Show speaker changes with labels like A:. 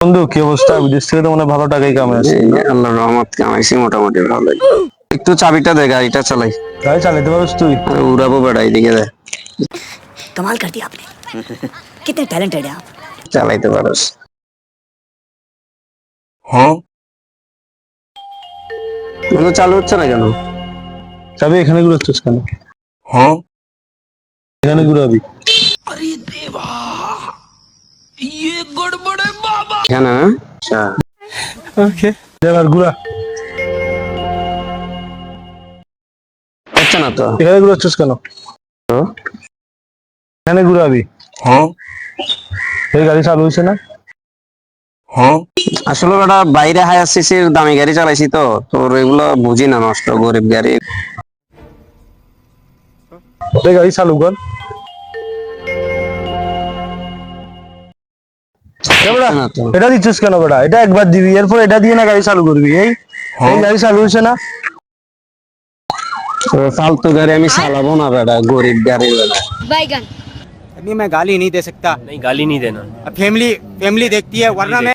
A: বন্ধু কি অবস্থা? বিদেশ থেকে তো মনে হয় ভালো টাকাই কামে আছে।
B: আল্লাহর রহমত কামাইছি মোটামুটি ভালোই। একটু চাবিটা দে, গাড়িটা চালাই।
A: গাড়ি চালাতে পারিস তুই?
B: আরে উড়াবো বেড়া, এদিকে দে।
C: कमाल कर दिया आपने। कितने टैलेंटेड हैं आप।
B: চালাইতে পারস? বন্ধু চালু হচ্ছে না কেন?
A: চাবি এখানে ঘুরাচ্ছিস কেন? এখানে ঘুরাবি।
B: এখানে না? আচ্ছা,
A: ওকে এবার ঘুরা।
B: হচ্ছে না তো।
A: এখানে ঘুরাচ্ছিস কেন? এখানে ঘুরাবি। এই গাড়ি চালু হয়েছে না?
B: আসলে ওটা বাইরে হায়ার সিসির দামি গাড়ি চালাইছি তো, তোর এগুলো বুঝি না, নষ্ট গরিব গাড়ি।
A: এই গাড়ি চালু কর। এবারে
B: হচ্ছে না তো।
A: এটা দিচ্ছিস কেন বেটা? এটা একবার দিবি, এরপর এটা দিয়ে না গাড়ি চালু করবি। এই এই গাড়ি চালু হয়েছে না?
B: তো ফালতু গাড়ি আমি চালাবো না বেটা, গরিব গাড়ি বেটা।
D: बैगन।
E: अभी मैं गाली नहीं दे सकता।
F: नहीं गाली नहीं देना।
E: फैमिली फैमिली देखती है वरना मैं